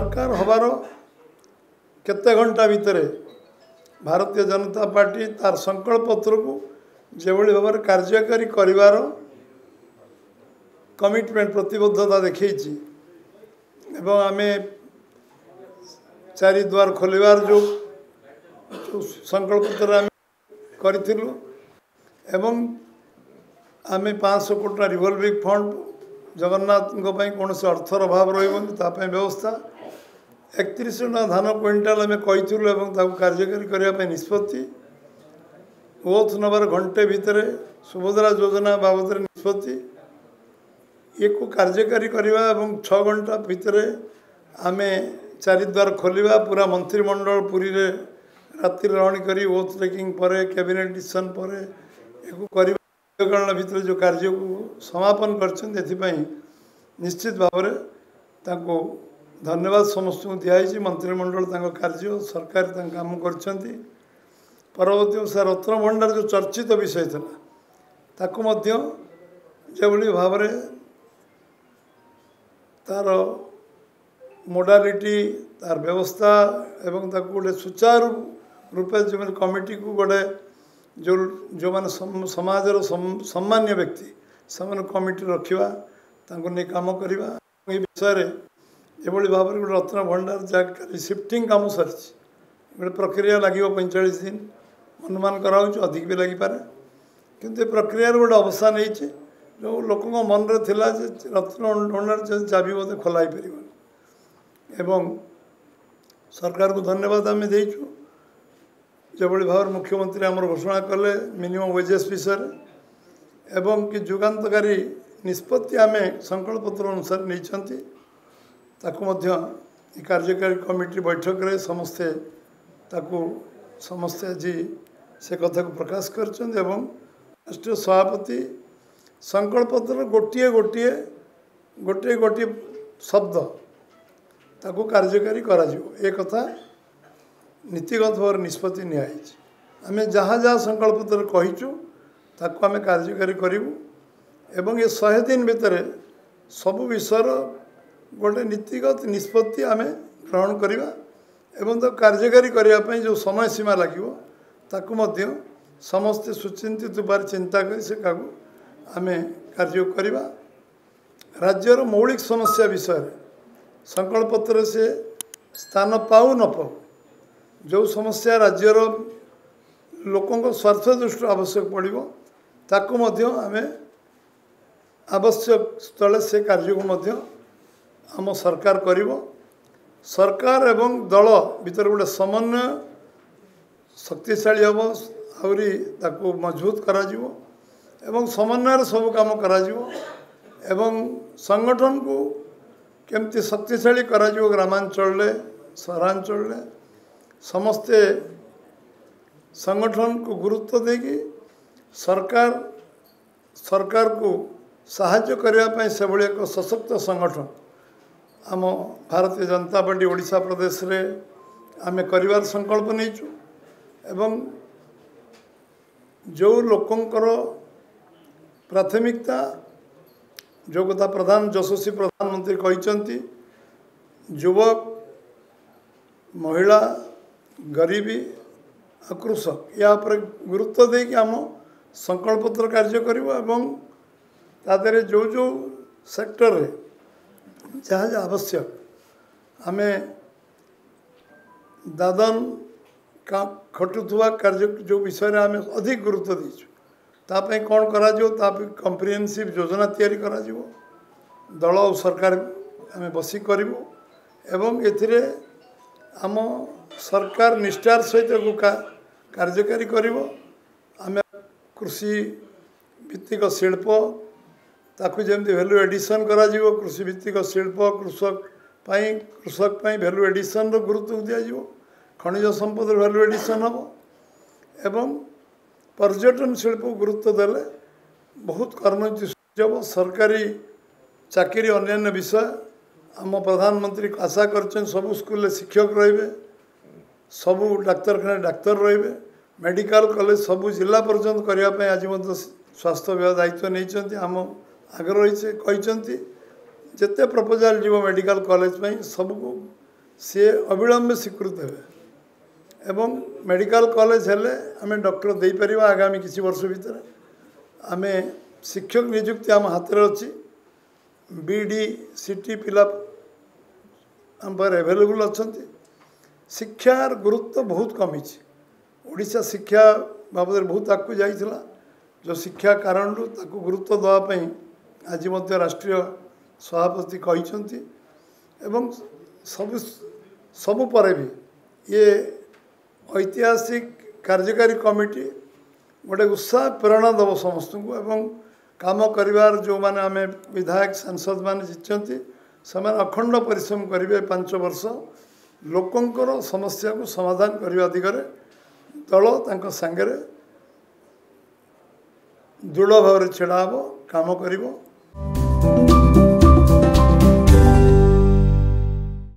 सरकार हबार केते घंटा भितर भारतीय जनता पार्टी तार संकल्प पत्र को जो भाव में कार्यकारी करिवार कमिटमेंट प्रतिबद्धता देखी एवं आमे चारि द्वार खोलिवार जो संकल्प पत्र करिथिलु एवं आमे 500 कोटी रिवॉल्विंग फंड जगन्नाथ कौन से अर्थर अभाव रही व्यवस्था 31 धान क्विंटाल आम कही कार्यकारी करने निष्पत्ति ओथ नबार घंटे भितर सुभद्रा योजना बाबद निष्पत्ति ये को कार्यकारी करवा 6 घंटा भितर आम चारिद्वार खोलिया पूरा मंत्रिमंडल पुरी रे राति रही करी ओथ टेकिंग पर कैबिनेट डिसीजन पर भितर जो कार्य को समापन कर निश्चित भाव में धन्यवाद समस्त को दिखाई मंत्रिमंडल कार्य सरकार काम कर परवर्ती ओषा रत्न भंडार जो चर्चित विषय था जो भाव में तार मोडालिटी तार व्यवस्था एवं गोटे सुचारू रूपे जो कमिटी को गोटे जो माने समाजर सम्मान्य व्यक्ति से कमिटी रखा नहीं काम करवा ये विषय ये भाव में गोटे रत्न भंडार जगह शिफ्टिंग काम सारी गोटे प्रक्रिया लगे 45 दिन अनुमान कराऊँ अधिक भी लगिपारे किंतु प्रक्रिया गोटे अवसान हो जो लोक मन रे थिला रत्न भंडार चाबी बोधे खोल एवं सरकार को धन्यवाद आम देचु जो भाव मुख्यमंत्री आमर घोषणा कले मिनिमम वेजेस विषय एवं कि जुगान्तकारी निष्पत्ति आम संकल्प पत्र अनुसार नहीं कार्यकारी कमिटी बैठक रे समस्ते आज से कथा को प्रकाश कर राष्ट्रीय सभापति संकल्प पत्र गोटे गोटे गोटे गोटे शब्द ताको कार्यकारी करा ए कथा नीतिगत भाव निष्पत्ति निमें जहाँ जहाँ संकल्प पत्र कहीचु ताको आम कार्यकारी करूँ एवं ये 100 दिन भितर सबु विषय गोटे नीतिगत निष्पत्ति आम ग्रहण करवा एवं तो कार्यकारी करने जो समय सीमा लगे ताकू समस्ते सुचिंतित उपाय चिंता कर से आम कार्य करवा राज्यर मौलिक समस्या विषय संकल्प पत्र से स्थान पाऊ न पाऊ जो समस्या राज्यर लोकों स्वार्थ दृष्टि आवश्यक पड़ो ताकू आम आवश्यक स्थले से कार्य को आम सरकार करिवो सरकार एवं दल भीतर गोटे समन्वय शक्तिशाली हम आहरी ताकू मजबूत करा जीवो एवं समन्वय सब काम करा जीवो एवं संगठन को केमती शक्तिशाली करा जीवो ग्रामांचल सहरांचल समस्ते संगठन को गुरुत्व देगी सरकार को साहाय्य करने से भाई एक सशक्त संगठन आम भारतीय जनता पार्टी ओडिशा प्रदेश रे आम करिवार संकल्प नहींचु एवं जो लोकंकर प्राथमिकता जो कथा प्रधान यशस्वी प्रधानमंत्री कहते युवक महिला गरीबी कृषक या गुरुत्व देकी आम संकल्प पत्र कार्य करिवो एवं तादरे जो जो सेक्टर रे जहाँ जहाँ आवश्यक आम दादन का खटुवा कार्य जो विषय आम अधिक गुरुत्व देचु तापाई कौन करा कम्प्रिहेन्सिव योजना तैयारी करा दल और सरकार आम बसी करूँ एवं एथिरे आम सरकार निष्ठार सहित कार्यकारी करिवो आम कृषि भित्तिक शिल्प ताकू जमी भैल्यू एडिशन करा कृषि भित्तिक शिल्प कृषक भैल्यू एडिशन गुरुत्व दिज्व खनिज संपद भैल्यू एडिशन हम एवं पर्यटन शिल्प गुरुत्व देले बहुत कर्मोन्नति हम सरकारी चाकरी अन्य विषय आम प्रधानमंत्री आशा कर सबू स्कूल शिक्षक रे सबू डाक्तरखाना डाक्तर रे मेडिकल कॉलेज सबू जिला पर्यंत करने आज स्वास्थ्य विभाग दायित्व नहीं आम आग्रह रही कहते जिते प्रपोजाल जीव मेडिकल कॉलेज सबको सी अविलंबे स्वीकृत हे एवं मेडिकल कॉलेज हेले आम डॉक्टर दे पार आगामी किसी वर्ष भितर आम शिक्षक नियुक्ति आम हाथ में अच्छी बीडी सीटी पिला आम पर एवेलेबल अच्छा शिक्षार गुरुत्व बहुत कमी ओडिशा शिक्षा बाबद बहुत आगू जाइला जो शिक्षा कारण गुरुत्व देवाई आज राष्ट्रीय सभापति कहते एवं सबु पर भी ये ऐतिहासिक कार्यकारी कमिटी गोटे उत्साह प्रेरणा दब समस्त को एवं काम करिवार जो माने आमे विधायक सांसद माने जितचंती समान अखंड परिश्रम करिवे 5 वर्ष लोकंकर समस्या को समाधान करने दिगरे दल तांको सांगरे दृढ़ भाव छेड़ा हम काम करिवो।